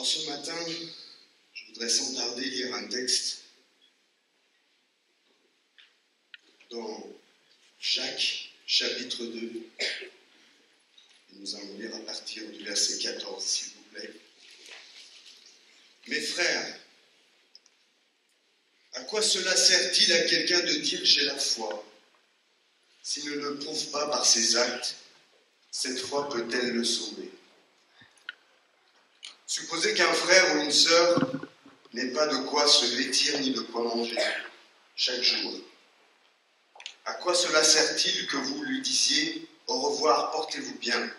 Alors ce matin, je voudrais sans tarder lire un texte dans Jacques, chapitre 2. Et nous allons lire à partir du verset 14, s'il vous plaît. Mes frères, à quoi cela sert-il à quelqu'un de dire « j'ai la foi » s'il ne le prouve pas par ses actes? Cette foi peut-elle le sauver? Supposez qu'un frère ou une sœur n'ait pas de quoi se vêtir ni de quoi manger chaque jour. À quoi cela sert-il que vous lui disiez « au revoir, portez-vous bien,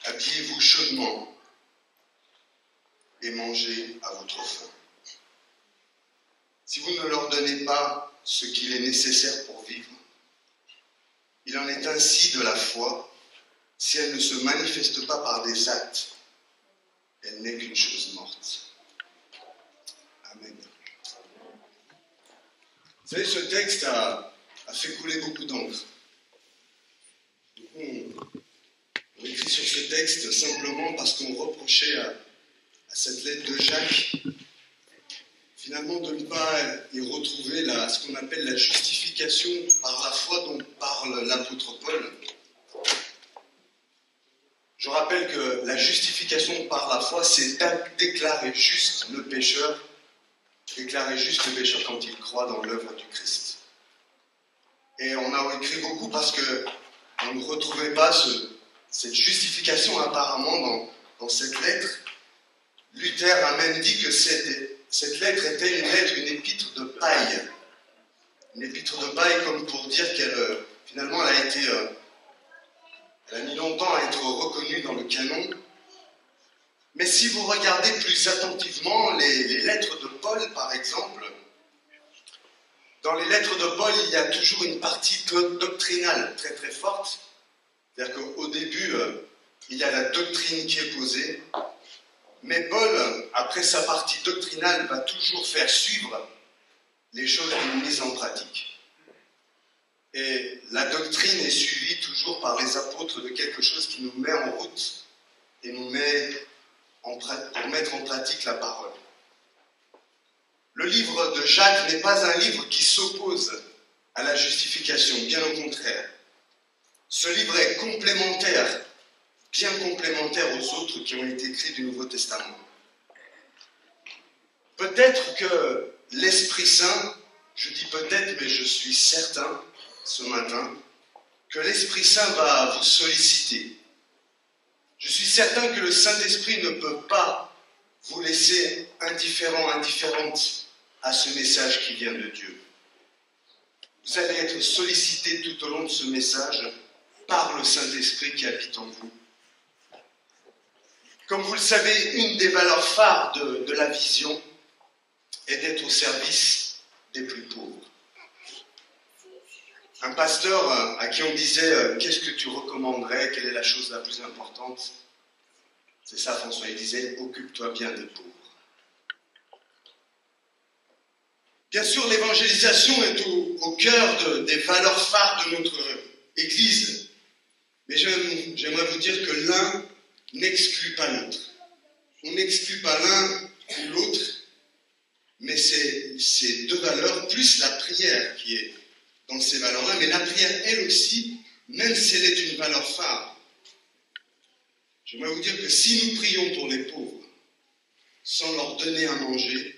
habillez-vous chaudement et mangez à votre faim ». Si vous ne leur donnez pas ce qu'il est nécessaire pour vivre, il en est ainsi de la foi, si elle ne se manifeste pas par des actes, elle n'est qu'une chose morte. Amen. Vous savez, ce texte a fait couler beaucoup d'encre. On écrit sur ce texte simplement parce qu'on reprochait à cette lettre de Jacques, finalement, de ne pas y retrouver ce qu'on appelle la justification par la foi dont parle l'apôtre Paul. Je rappelle que la justification par la foi, c'est déclarer juste le pécheur quand il croit dans l'œuvre du Christ. Et on a écrit beaucoup parce qu'on ne retrouvait pas cette justification apparemment dans cette lettre. Luther a même dit que cette lettre était une épître de paille. Une épître de paille comme pour dire qu'elle, finalement, elle a mis longtemps à être reconnue dans le canon. Mais si vous regardez plus attentivement les lettres de Paul, par exemple, dans les lettres de Paul, il y a toujours une partie doctrinale très très forte. C'est-à-dire qu'au début, il y a la doctrine qui est posée. Mais Paul, après sa partie doctrinale, va toujours faire suivre les choses d'une mise en pratique. Et la doctrine est suivie toujours par les apôtres de quelque chose qui nous met en route et nous met pour mettre en pratique la parole. Le livre de Jacques n'est pas un livre qui s'oppose à la justification, bien au contraire. Ce livre est complémentaire, bien complémentaire aux autres qui ont été écrits du Nouveau Testament. Peut-être que l'Esprit Saint, je dis peut-être, mais je suis certain ce matin, que l'Esprit Saint va vous solliciter. Je suis certain que le Saint-Esprit ne peut pas vous laisser indifférente à ce message qui vient de Dieu. Vous allez être sollicité tout au long de ce message par le Saint-Esprit qui habite en vous. Comme vous le savez, une des valeurs phares de la vision est d'être au service des plus pauvres. Un pasteur à qui on disait « Qu'est-ce que tu recommanderais? Quelle est la chose la plus importante ?» C'est ça, François, il disait « Occupe-toi bien des pauvres ». Bien sûr, l'évangélisation est au cœur des valeurs phares de notre Église. Mais j'aimerais vous dire que l'un n'exclut pas l'autre. On n'exclut pas l'un ou l'autre, mais c'est ces deux valeurs, plus la prière qui est dans ces valeurs-là, mais la prière, elle aussi, même si elle est une valeur phare, j'aimerais vous dire que si nous prions pour les pauvres, sans leur donner à manger,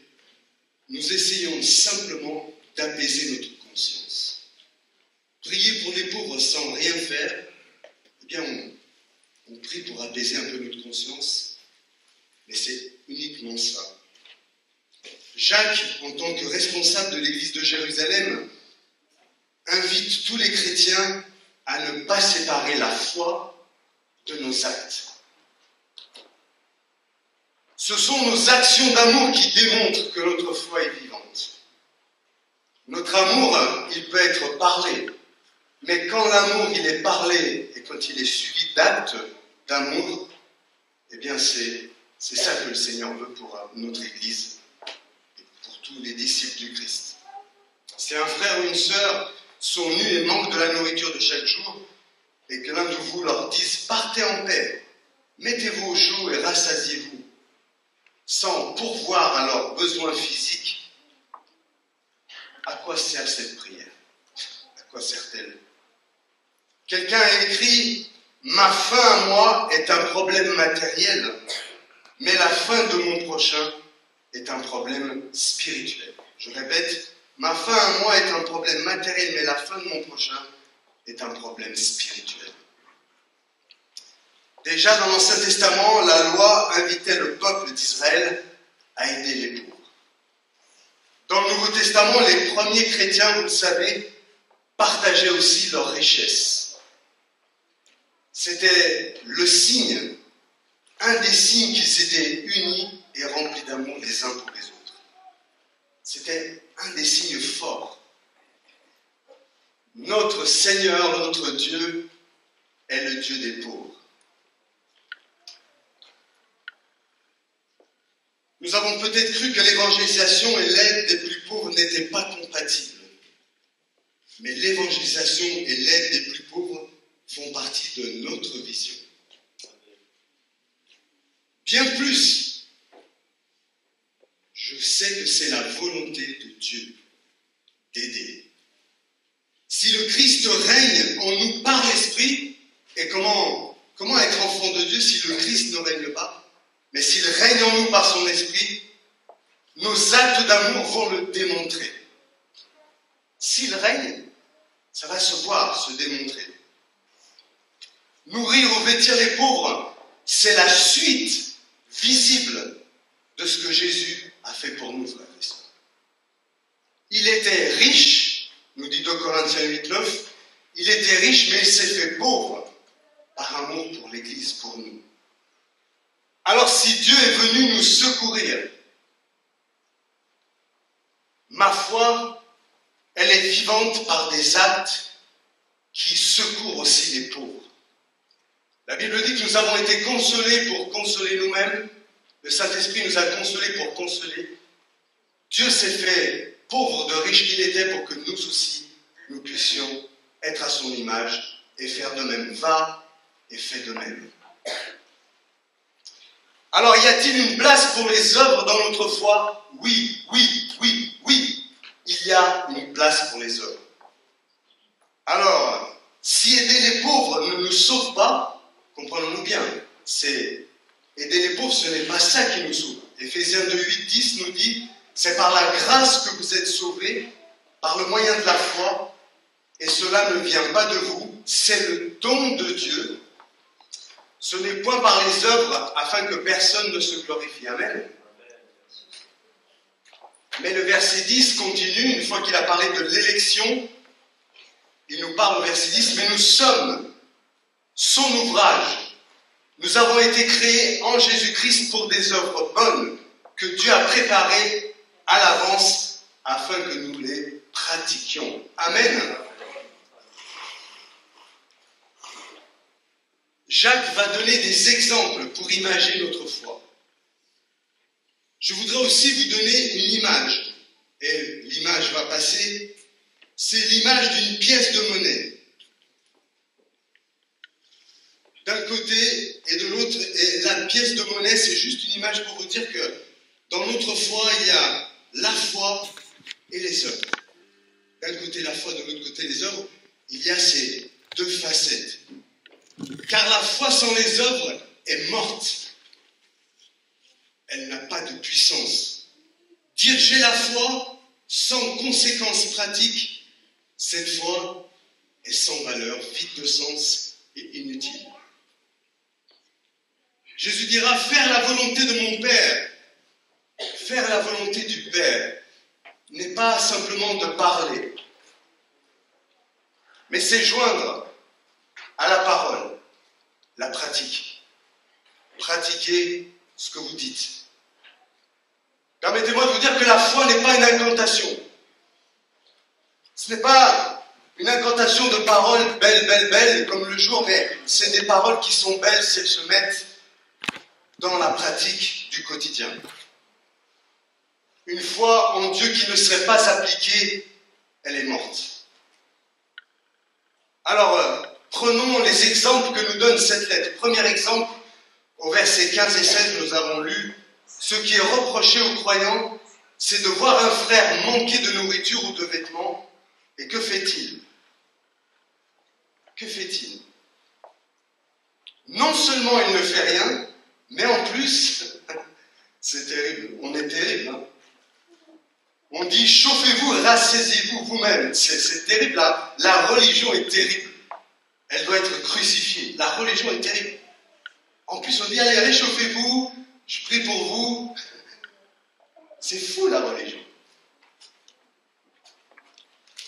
nous essayons simplement d'apaiser notre conscience. Prier pour les pauvres sans rien faire, eh bien, on prie pour apaiser un peu notre conscience, mais c'est uniquement ça. Jacques, en tant que responsable de l'église de Jérusalem, invite tous les chrétiens à ne pas séparer la foi de nos actes. Ce sont nos actions d'amour qui démontrent que notre foi est vivante. Notre amour, il peut être parlé, mais quand l'amour il est parlé et quand il est suivi d'actes d'amour, eh bien c'est ça que le Seigneur veut pour notre Église et pour tous les disciples du Christ. Si un frère ou une sœur sont nus et manquent de la nourriture de chaque jour, et que l'un de vous leur dise « Partez en paix, mettez-vous au chaud et rassasiez-vous », sans pourvoir à leurs besoins physiques, à quoi sert cette prière? À quoi sert-elle? Quelqu'un a écrit « Ma faim à moi est un problème matériel, mais la faim de mon prochain est un problème spirituel. » Je répète, ma faim à moi est un problème matériel, mais la faim de mon prochain est un problème spirituel. Déjà dans l'Ancien Testament, la loi invitait le peuple d'Israël à aider les pauvres. Dans le Nouveau Testament, les premiers chrétiens, vous le savez, partageaient aussi leurs richesses. C'était le signe, un des signes qu'ils étaient unis et remplis d'amour les uns pour les autres. C'était un des signes forts. Notre Seigneur, notre Dieu, est le Dieu des pauvres. Nous avons peut-être cru que l'évangélisation et l'aide des plus pauvres n'étaient pas compatibles. Mais l'évangélisation et l'aide des plus pauvres font partie de notre vision. Bien plus, je sais que c'est la volonté de Dieu d'aider. Si le Christ règne en nous par l'Esprit, et comment être enfant de Dieu si le Christ ne règne pas? Mais s'il règne en nous par son Esprit, nos actes d'amour vont le démontrer. S'il règne, ça va se voir, se démontrer. Nourrir ou vêtir les pauvres, c'est la suite visible de ce que Jésus a fait pour nous, frères et sœurs. Il était riche, nous dit 2 Corinthiens 8,9, il était riche, mais il s'est fait pauvre par amour pour l'Église, pour nous. Alors si Dieu est venu nous secourir, ma foi, elle est vivante par des actes qui secourent aussi les pauvres. La Bible dit que nous avons été consolés pour consoler nous-mêmes. Le Saint-Esprit nous a consolés pour consoler. Dieu s'est fait pauvre de riche qu'il était pour que nous aussi, nous puissions être à son image et faire de même. Va et fais de même. Alors, y a-t-il une place pour les œuvres dans notre foi? Oui, oui, oui, oui. Il y a une place pour les œuvres. Alors, si aider les pauvres ne nous sauve pas, comprenons-nous bien, aider les pauvres, ce n'est pas ça qui nous sauve. Éphésiens 2, 8, 10 nous dit, c'est par la grâce que vous êtes sauvés, par le moyen de la foi, et cela ne vient pas de vous, c'est le don de Dieu. Ce n'est point par les œuvres afin que personne ne se glorifie. Amen. Mais le verset 10 continue, une fois qu'il a parlé de l'élection, il nous parle au verset 10, mais nous sommes son ouvrage. Nous avons été créés en Jésus-Christ pour des œuvres bonnes que Dieu a préparées à l'avance afin que nous les pratiquions. Amen. Jacques va donner des exemples pour imager notre foi. Je voudrais aussi vous donner une image, et l'image va passer, c'est l'image d'une pièce de monnaie. D'un côté et de l'autre, et la pièce de monnaie, c'est juste une image pour vous dire que dans notre foi, il y a la foi et les œuvres. D'un côté la foi, de l'autre côté les œuvres, il y a ces deux facettes. Car la foi sans les œuvres est morte. Elle n'a pas de puissance. Dire j'ai la foi sans conséquences pratiques, cette foi est sans valeur, vide de sens et inutile. Jésus dira faire la volonté de mon Père. Faire la volonté du Père n'est pas simplement de parler, mais c'est joindre à la parole la pratique. Pratiquez ce que vous dites. Permettez-moi de vous dire que la foi n'est pas une incantation. Ce n'est pas une incantation de paroles belles, belles, belles, comme le jour, mais c'est des paroles qui sont belles si elles se mettent dans la pratique du quotidien. Une foi en Dieu qui ne serait pas appliquée, elle est morte. Alors, prenons les exemples que nous donne cette lettre. Premier exemple, au verset 15 et 16, nous avons lu « Ce qui est reproché aux croyants, c'est de voir un frère manquer de nourriture ou de vêtements. Et que fait-il? Que fait-il? Non seulement il ne fait rien, mais en plus, c'est terrible, on est terrible. Hein? On dit chauffez-vous, rassasiez-vous vous-même. C'est terrible, la religion est terrible. Elle doit être crucifiée. La religion est terrible. En plus, on dit allez, réchauffez-vous, je prie pour vous. C'est fou la religion.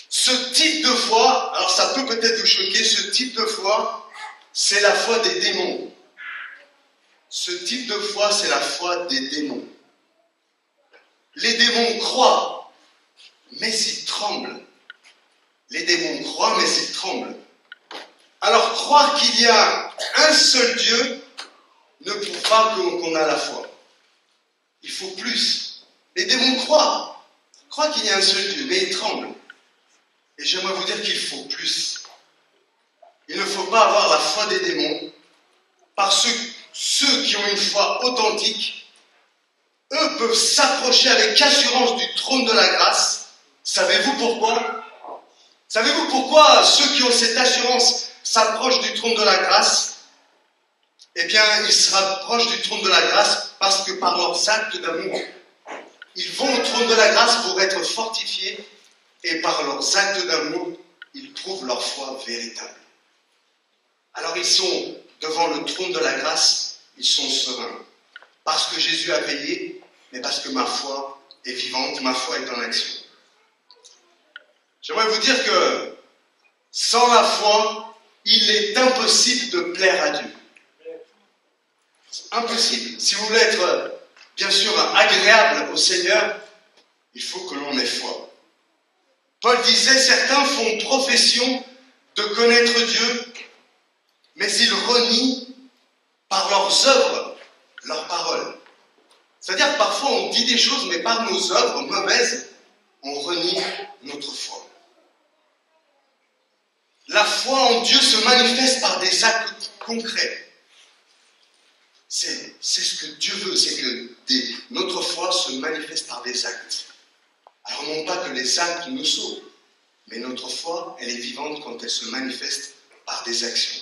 Ce type de foi, alors ça peut peut-être vous choquer, ce type de foi, c'est la foi des démons. Ce type de foi, c'est la foi des démons. Les démons croient, mais ils tremblent. Les démons croient, mais ils tremblent. Alors croire qu'il y a un seul Dieu ne prouve pas qu'on a la foi. Il faut plus. Les démons croient qu'il y a un seul Dieu, mais ils tremblent. Et j'aimerais vous dire qu'il faut plus. Il ne faut pas avoir la foi des démons, parce que ceux qui ont une foi authentique, eux peuvent s'approcher avec assurance du trône de la grâce. Savez-vous pourquoi? Savez-vous pourquoi ceux qui ont cette assurance s'approchent du trône de la grâce? Eh bien, ils se rapprochent du trône de la grâce parce que par leurs actes d'amour, ils vont au trône de la grâce pour être fortifiés, et par leurs actes d'amour, ils trouvent leur foi véritable. Alors ils sont devant le trône de la grâce, ils sont sereins. Parce que Jésus a payé, mais parce que ma foi est vivante, ma foi est en action. J'aimerais vous dire que sans la foi, il est impossible de plaire à Dieu. C'est impossible. Si vous voulez être, bien sûr, agréable au Seigneur, il faut que l'on ait foi. Paul disait, certains font profession de connaître Dieu, mais ils renient par leurs œuvres, leurs paroles. C'est-à-dire que parfois on dit des choses, mais par nos œuvres mauvaises, on renie notre foi. La foi en Dieu se manifeste par des actes concrets. C'est ce que Dieu veut, c'est que notre foi se manifeste par des actes. Alors non pas que les actes nous sauvent, mais notre foi, elle est vivante quand elle se manifeste par des actions.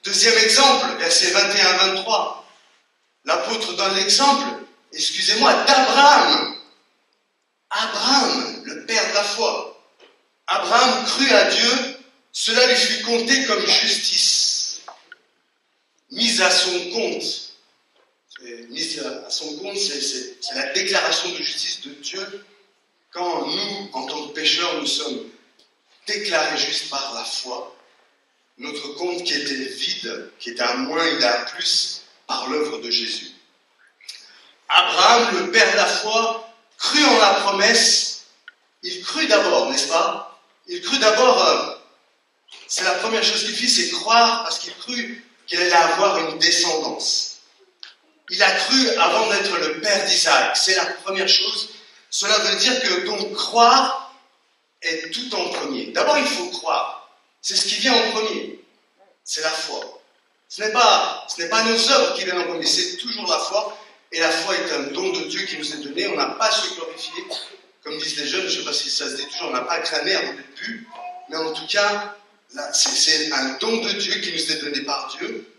Deuxième exemple, versets 21 à 23. L'apôtre donne l'exemple, d'Abraham. Abraham, le père de la foi. Abraham crut à Dieu, cela lui fut compté comme justice. Mise à son compte. Mise à son compte, c'est la déclaration de justice de Dieu. Quand nous, en tant que pécheurs, nous sommes déclarés justes par la foi, notre compte qui était vide, qui était à moins, il est à plus par l'œuvre de Jésus. Abraham, le père de la foi, crut en la promesse. Il crut d'abord, n'est-ce pas? Il crut d'abord, c'est la première chose qu'il fit, c'est croire, parce qu'il crut qu'il allait avoir une descendance. Il a cru avant d'être le père d'Isaac. C'est la première chose. Cela veut dire que donc croire est tout en premier. D'abord, il faut croire. C'est ce qui vient en premier. C'est la foi. Ce n'est pas nos œuvres qui viennent en premier, c'est toujours la foi. Et la foi est un don de Dieu qui nous est donné. On n'a pas à se glorifier. Comme disent les jeunes, je ne sais pas si ça se dit toujours, on n'a pas à crâner avant d'être bu. Mais en tout cas, c'est un don de Dieu qui nous est donné par Dieu.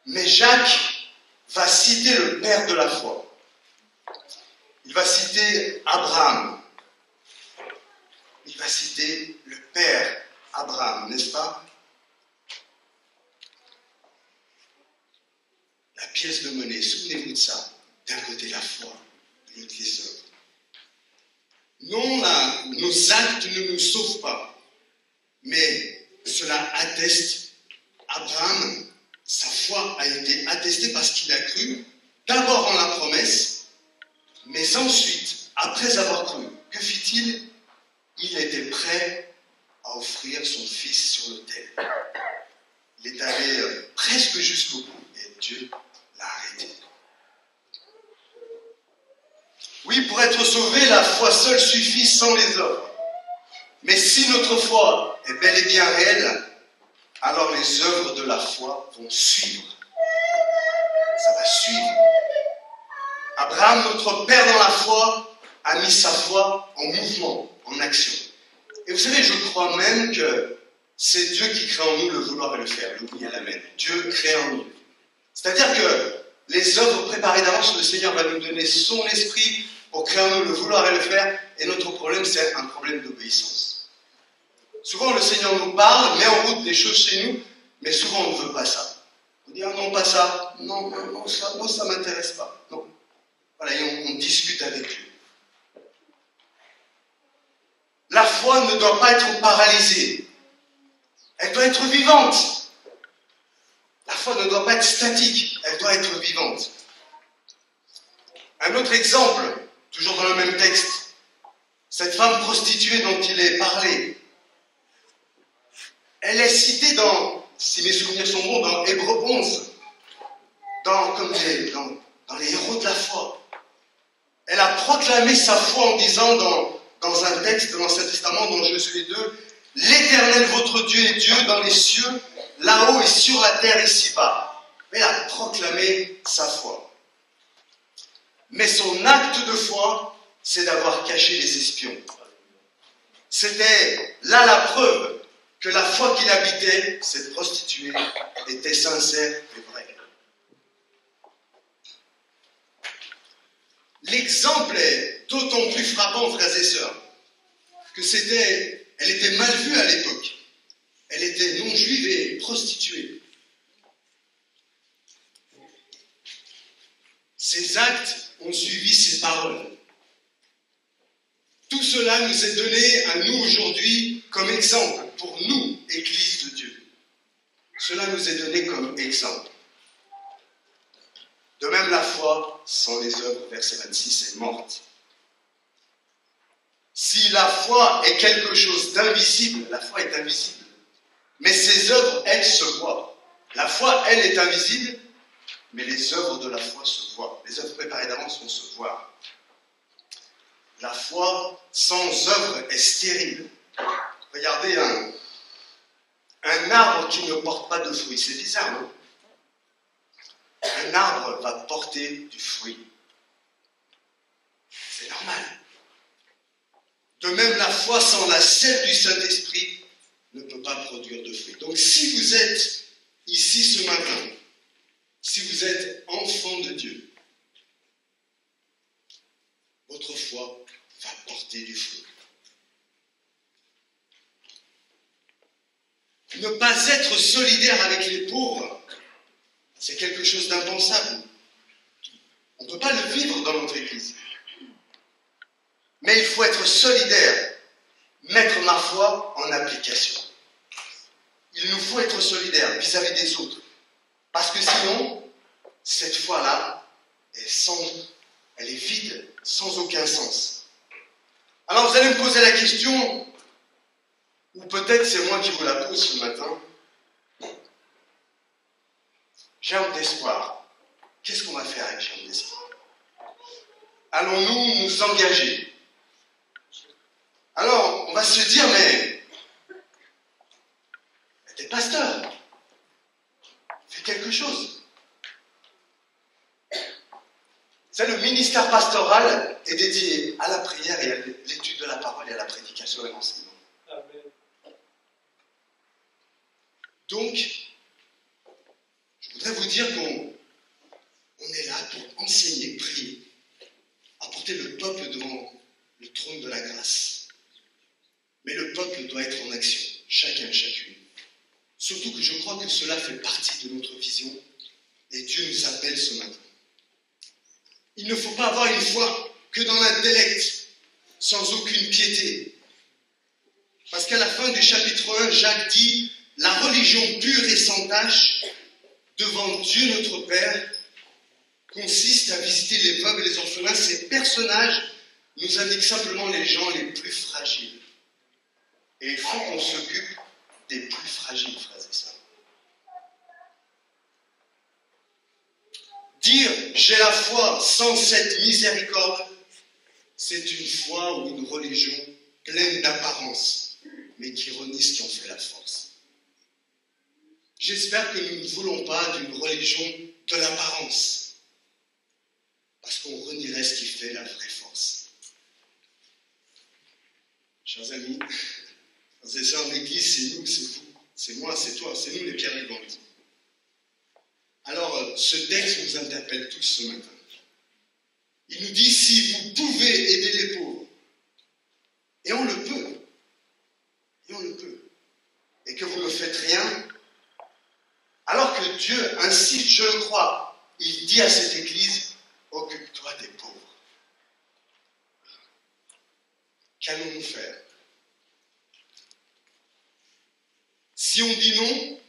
Mais Jacques va citer le père de la foi. Il va citer Abraham. Il va citer le père Abraham, n'est-ce pas? La pièce de monnaie, souvenez-vous de ça. D'un côté la foi, de l'autre les œuvres. Non, nos actes ne nous sauvent pas. Mais cela atteste, Abraham, sa foi a été attestée parce qu'il a cru, d'abord en la promesse, mais ensuite, après avoir cru, que fit-il? Il était prêt à offrir son fils sur l'autel. Il est allé presque jusqu'au bout et Dieu l'a arrêté. Oui, pour être sauvé, la foi seule suffit sans les œuvres. Mais si notre foi est bel et bien réelle, alors les œuvres de la foi vont suivre. Ça va suivre. Abraham, notre père dans la foi, a mis sa foi en mouvement, en action. Et vous savez, je crois même que c'est Dieu qui crée en nous le vouloir et le faire, le oui et l'amen. Dieu crée en nous. C'est-à-dire que les œuvres préparées d'avance, le Seigneur va nous donner son esprit pour créer en nous le vouloir et le faire. Et notre problème, c'est un problème d'obéissance. Souvent, le Seigneur nous parle, met en route des choses chez nous, mais souvent, on ne veut pas ça. On dit, ah non, pas ça. Non, ça ne m'intéresse pas. Non. Voilà, et on discute avec Dieu. La foi ne doit pas être paralysée. Elle doit être vivante. La foi ne doit pas être statique. Elle doit être vivante. Un autre exemple, toujours dans le même texte. Cette femme prostituée dont il est parlé. Elle est citée dans, si mes souvenirs sont bons, dans Hébreux 11. Dans les héros de la foi. Elle a proclamé sa foi en disant dans un texte de l'Ancien Testament, dans Josué 2, « L'Éternel votre Dieu est Dieu dans les cieux, là-haut et sur la terre ici-bas. » Elle a proclamé sa foi. Mais son acte de foi, c'est d'avoir caché les espions. C'était là la preuve que la foi qu'il habitait, cette prostituée, était sincère et vraie. L'exemple est d'autant plus frappant, frères et sœurs, que elle était mal vue à l'époque. Elle était non-juive et prostituée. Ses actes ont suivi ses paroles. Tout cela nous est donné à nous aujourd'hui comme exemple, pour nous, Église de Dieu. Cela nous est donné comme exemple. De même, la foi, sans les œuvres, verset 26, est morte. Si la foi est quelque chose d'invisible, la foi est invisible. Mais ses œuvres, elles, se voient. La foi, elle, est invisible, mais les œuvres de la foi se voient. Les œuvres préparées d'avance vont se voir. La foi sans œuvre est stérile. Regardez un arbre qui ne porte pas de fruits. C'est bizarre, non? Un arbre va porter du fruit. C'est normal. De même, la foi sans la sève du Saint-Esprit ne peut pas produire de fruits. Donc, si vous êtes ici ce matin, si vous êtes enfant de Dieu, votre foi va porter du fruit. Ne pas être solidaire avec les pauvres, c'est quelque chose d'impensable. On ne peut pas le vivre dans notre Église. Mais il faut être solidaire, mettre ma foi en application. Il nous faut être solidaire vis-à-vis des autres. Parce que sinon, cette foi-là, elle est vide, sans aucun sens. Alors vous allez me poser la question, ou peut-être c'est moi qui vous la pose ce matin. Germe d'espoir. Qu'est-ce qu'on va faire avec germe d'espoir? Allons-nous nous engager? Alors, on va se dire, mais t'es pasteur. Fais quelque chose. C'est le ministère pastoral est dédié à la prière et à l'étude de la parole et à la prédication et à l'enseignement. Donc, je voudrais vous dire qu'on est là pour enseigner, prier, apporter le peuple devant le trône de la grâce. Mais le peuple doit être en action, chacun, chacune. Surtout que je crois que cela fait partie de notre vision et Dieu nous appelle ce matin. Il ne faut pas avoir une foi que dans l'intellect, sans aucune piété. Parce qu'à la fin du chapitre 1, Jacques dit « La religion pure et sans tache devant Dieu notre Père consiste à visiter les veuves et les orphelins. » Ces personnages nous indiquent simplement les gens les plus fragiles. Et il faut qu'on s'occupe des plus fragiles, frères et sœurs. Dire « j'ai la foi sans cette miséricorde », c'est une foi ou une religion pleine d'apparence, mais qui renie ce qui en fait la force. J'espère que nous ne voulons pas d'une religion de l'apparence, parce qu'on renie tendresse qui fait la vraie force. Chers amis, frères et sœurs, l'Église, c'est nous, c'est vous, c'est moi, c'est toi, c'est nous les pierres vivantes. Alors, ce texte nous interpelle tous ce matin. Il nous dit, si vous pouvez aider les pauvres, et on le peut, et que vous ne faites rien, alors que Dieu insiste, je le crois, il dit à cette Église, occupe-toi des pauvres. Qu'allons-nous faire? Si on dit non,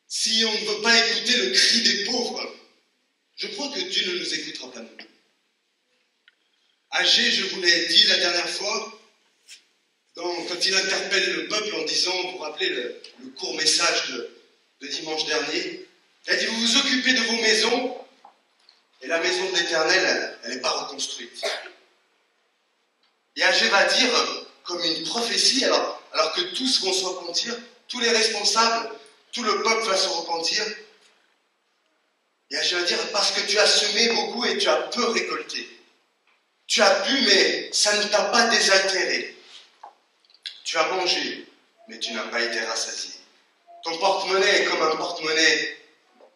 si on ne veut pas écouter le cri des pauvres, je crois que Dieu ne nous écoutera pas non plus. Agé, je vous l'ai dit la dernière fois, quand il interpelle le peuple en disant, vous vous rappelez le court message de dimanche dernier, il a dit, vous vous occupez de vos maisons, et la maison de l'Éternel, elle n'est pas reconstruite. Et Agé va dire, comme une prophétie, alors que tous vont se repentir, tous les responsables, tout le peuple va se repentir, et Agé va dire, parce que tu as semé beaucoup et tu as peu récolté. Tu as bu, mais ça ne t'a pas désaltéré. Tu as mangé, mais tu n'as pas été rassasié. Ton porte-monnaie est comme un porte-monnaie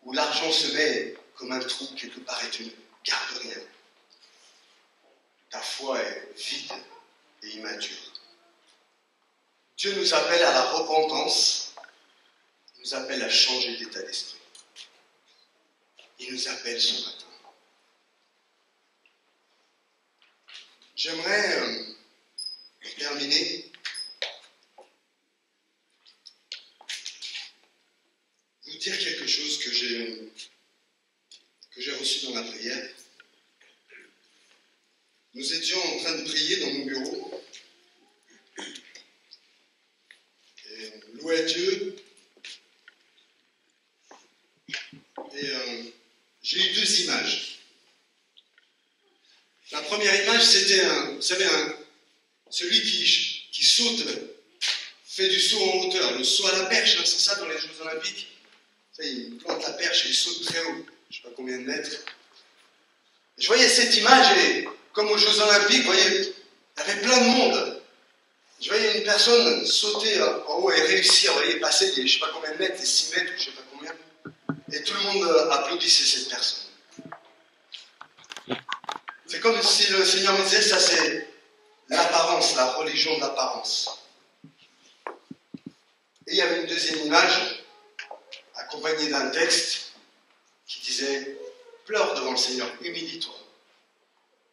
où l'argent se met comme un trou quelque part et tu ne gardes rien. Ta foi est vide et immature. Dieu nous appelle à la repentance, il nous appelle à changer d'état d'esprit. Il nous appelle ce matin. J'aimerais terminer vous dire quelque chose que j'ai reçu dans la prière. Nous étions en train de prier dans mon bureau et on louait Dieu et j'ai eu deux images. La première image, c'était vous savez, celui qui saute, fait du saut en hauteur, le saut à la perche, hein, c'est ça dans les Jeux Olympiques. Il plante la perche et il saute très haut, je ne sais pas combien de mètres. Je voyais cette image et, comme aux Jeux Olympiques, vous voyez, il y avait plein de monde. Je voyais une personne sauter en haut et réussir, vous voyez, passer les je ne sais pas combien de mètres, les 6 mètres, je ne sais pas combien. Et tout le monde applaudissait cette personne. C'est comme si le Seigneur me disait, ça c'est l'apparence, la religion de l'apparence. Et il y avait une deuxième image, accompagnée d'un texte, qui disait, pleure devant le Seigneur, humilie-toi.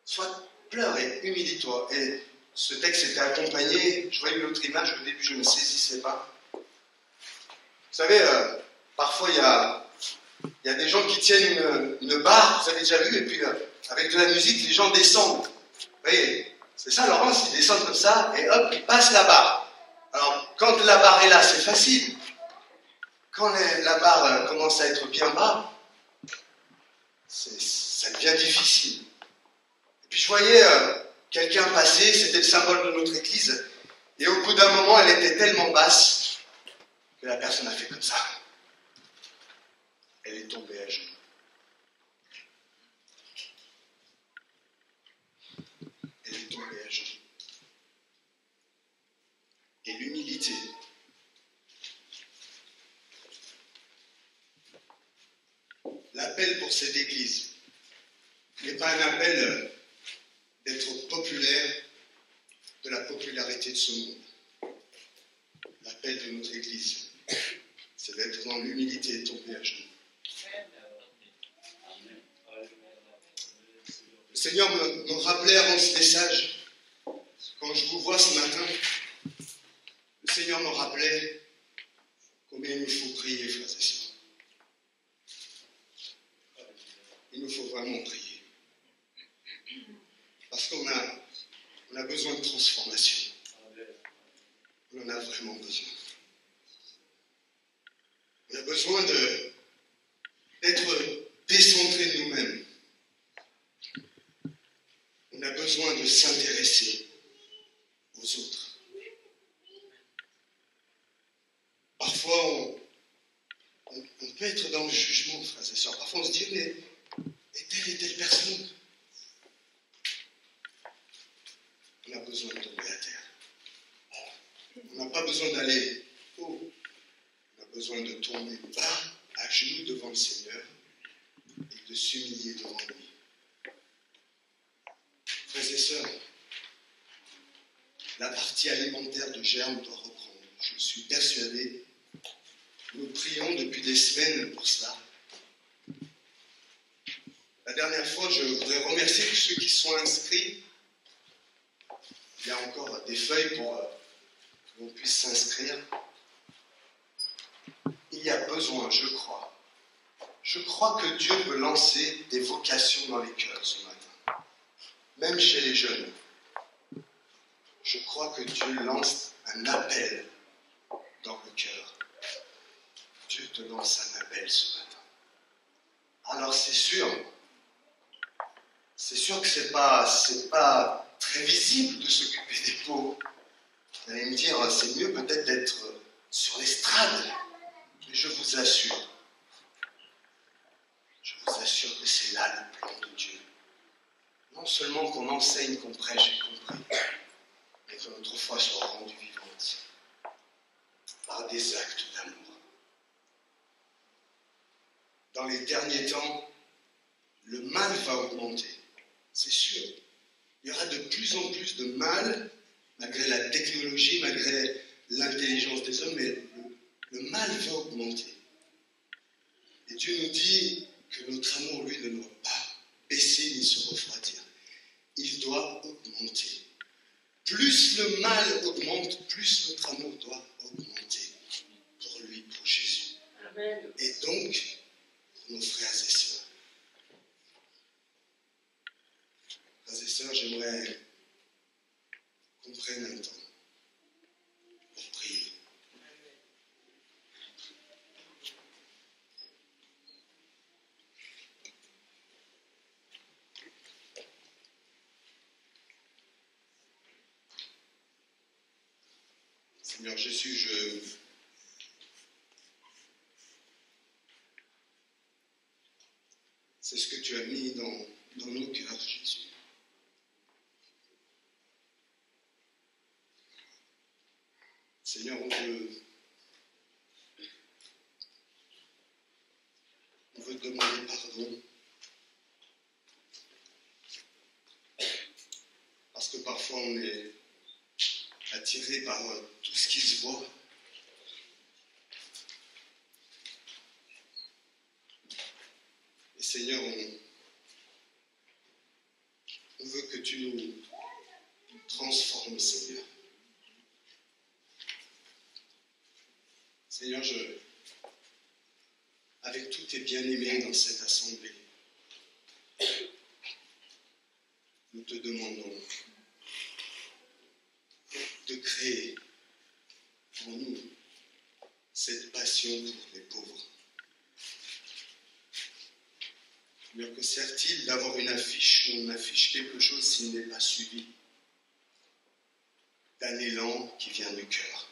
Soit pleure et humilie-toi. Et ce texte était accompagné, je voyais une autre image, au début je ne saisissais pas. Vous savez, parfois il y a des gens qui tiennent une barre, vous avez déjà vu, et puis avec de la musique, les gens descendent. Vous voyez, c'est ça Laurence, ils descendent comme ça, et hop, ils passent la barre. Alors, quand la barre est là, c'est facile. Quand la barre commence à être bien bas, ça devient difficile. Et puis je voyais quelqu'un passer, c'était le symbole de notre église, et au bout d'un moment, elle était tellement basse que la personne a fait comme ça. Elle est tombée à genoux. Elle est tombée à genoux. Et l'humilité, l'appel pour cette église n'est pas un appel d'être populaire, de la popularité de ce monde. L'appel de notre église, c'est d'être dans l'humilité et de tomber à genoux. Le Seigneur me rappelait avant ce message, quand je vous vois ce matin, le Seigneur me rappelait combien il nous faut prier, frères et sœurs. Il nous faut vraiment prier. Parce qu'on a besoin de transformation. On en a vraiment besoin. On a besoin d'être décentrés de nous-mêmes. On a besoin de s'intéresser aux autres. Parfois, on peut être dans le jugement, frères et sœurs. Parfois, on se dit, mais telle et telle personne, s'humilier devant lui. Frères et sœurs, la partie alimentaire de Germe doit reprendre. Je suis persuadé. Nous prions depuis des semaines pour cela. La dernière fois, je voudrais remercier tous ceux qui sont inscrits. Il y a encore des feuilles pour qu'on puisse s'inscrire. Il y a besoin, je crois. Je crois que Dieu veut lancer des vocations dans les cœurs ce matin, même chez les jeunes. Je crois que Dieu lance un appel dans le cœur. Dieu te lance un appel ce matin. Alors c'est sûr que c'est pas très visible de s'occuper des pauvres. Vous allez me dire, c'est mieux peut-être d'être sur l'estrade. Mais je vous assure que c'est là le plan de Dieu. Non seulement qu'on enseigne, qu'on prêche et qu'on prie, mais que notre foi soit rendue vivante par des actes d'amour. Dans les derniers temps, le mal va augmenter, c'est sûr. Il y aura de plus en plus de mal, malgré la technologie, malgré l'intelligence des hommes, mais le mal va augmenter. Et Dieu nous dit que notre amour, lui, ne doit pas baisser ni se refroidir. Il doit augmenter. Plus le mal augmente, plus notre amour doit augmenter pour lui, pour Jésus. Amen. Et donc, pour nos frères et sœurs. Frères et sœurs, j'aimerais qu'on prenne un temps pour prier. Seigneur Jésus, c'est ce que tu as mis dans nos cœurs, Jésus. Seigneur, on veut te demander pardon. Parce que parfois on est attiré par tout ce qui se voit. Et Seigneur, on veut que tu nous transformes, Seigneur. Seigneur, avec tous tes bien-aimés dans cette assemblée, nous te demandons de créer en nous cette passion pour les pauvres. Seigneur, que sert-il d'avoir une affiche où on affiche quelque chose s'il n'est pas suivi d'un élan qui vient du cœur?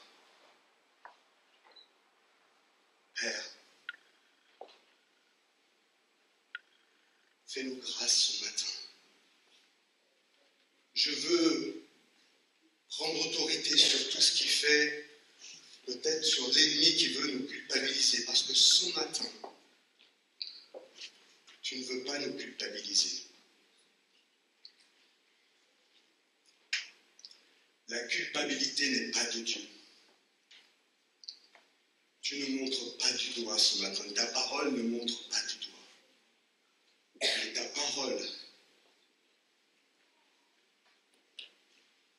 Père, fais-nous grâce ce matin. Je veux prendre autorité sur tout ce qui fait, peut-être sur l'ennemi qui veut nous culpabiliser, parce que ce matin, tu ne veux pas nous culpabiliser. La culpabilité n'est pas de Dieu. Tu ne montres pas du doigt ce matin. Ta parole ne montre pas du doigt. Mais ta parole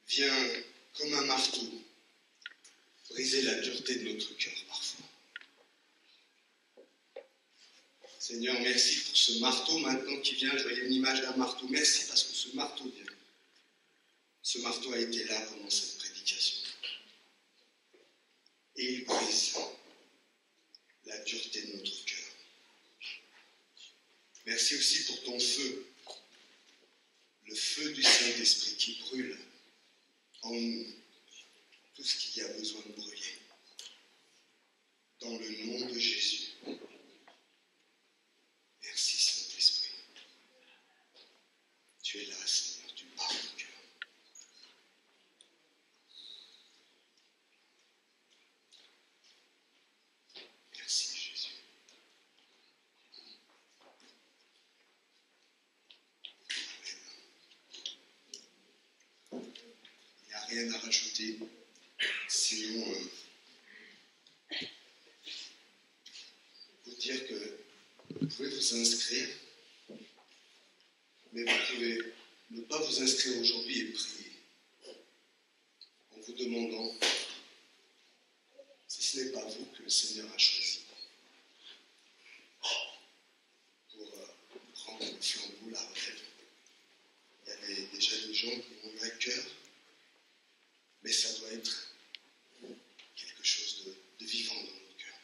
vient comme un marteau briser la dureté de notre cœur parfois. Seigneur, merci pour ce marteau maintenant qui vient. Je voyais une image d'un marteau. Merci parce que ce marteau vient. Ce marteau a été là pendant cette prédication. Et il brise la dureté de notre cœur. Merci aussi pour ton feu, le feu du Saint-Esprit qui brûle en nous tout ce qu'il y a besoin de brûler. Dans le nom de Jésus. Merci Saint-Esprit. Tu es là, Seigneur, tu parles au cœur. Merci Jésus. rien à rajouter. Sinon, vous dire que vous pouvez vous inscrire, mais vous pouvez ne pas vous inscrire aujourd'hui et prier en vous demandant si ce n'est pas vous que le Seigneur a choisi pour prendre le flambeau, la relève. Il y avait déjà des gens qui ont eu à cœur, mais ça doit être quelque chose de vivant dans notre cœur.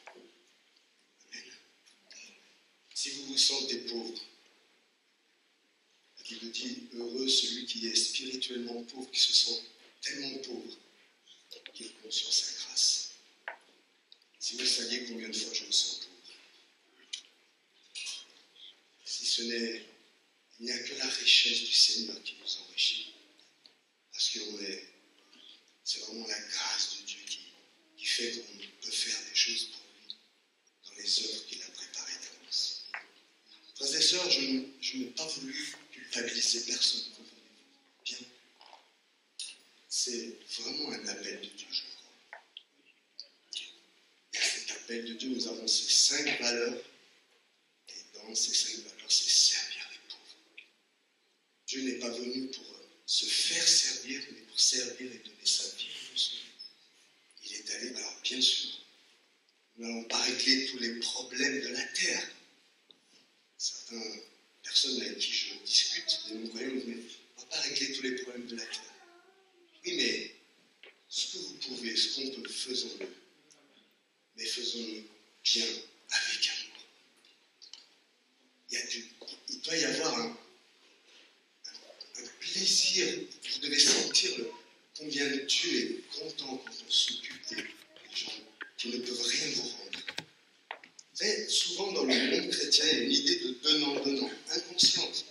Amen. Si vous vous sentez pauvre, la Bible dit « Heureux celui qui est spirituellement pauvre, qui se sent tellement pauvre qu'il compte sur sa grâce. » Si vous saviez combien de fois je me sens pauvre, si ce n'est, il n'y a que la richesse du Seigneur qui nous enrichit, parce que c'est vraiment la grâce de Dieu qui fait qu'on peut faire des choses pour lui dans les œuvres qu'il a préparées d'avance. Frères et sœurs, je n'ai pas voulu culpabiliser personne. Bien. C'est vraiment un appel de Dieu, je crois. Et à cet appel de Dieu, nous avons ces 5 valeurs. Et dans ces 5 valeurs, c'est servir les pauvres. Dieu n'est pas venu pour se faire servir, mais pour servir et donner sa vie pour nous. Il est allé, alors bien sûr, nous n'allons pas régler tous les problèmes de la terre. Certaines personnes avec qui je discute, des non-croyants, me disent, mais on ne va pas régler tous les problèmes de la terre. Oui, mais ce que vous pouvez, ce qu'on peut, faisons-le. Mais faisons-le bien, avec amour. Il doit y avoir un plaisir. Vous devez sentir combien Dieu est content quand on s'occupe des gens qui ne peuvent rien vous rendre. Vous savez, souvent dans le monde chrétien, il y a une idée de donnant, inconsciente.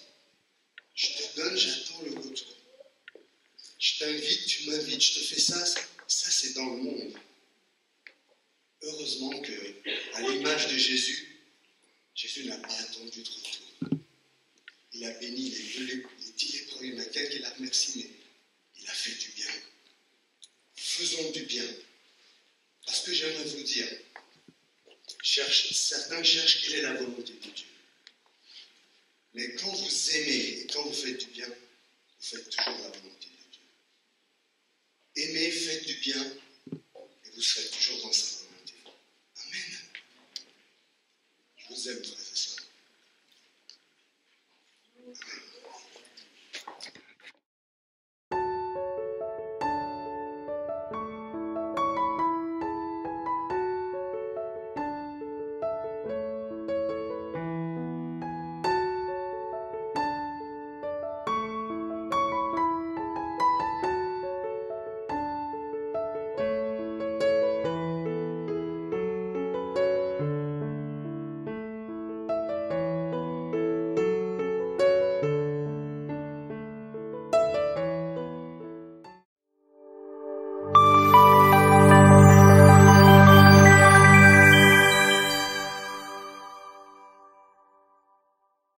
Je te donne, j'attends le retour. Je t'invite, tu m'invites, je te fais ça. Ça, c'est dans le monde. Heureusement qu'à l'image de Jésus, Jésus n'a pas attendu de retour. Il a béni les 10 lépreux, il y en a quelques qui l'a remercié, mais il a fait du bien. Faisons du bien. Parce que j'aimerais vous dire, certains cherchent quelle est la volonté de Dieu. Mais quand vous aimez et quand vous faites du bien, vous faites toujours la volonté de Dieu. Aimez, faites du bien, et vous serez toujours dans sa volonté. Amen. Je vous aime, frères et sœurs. Amen.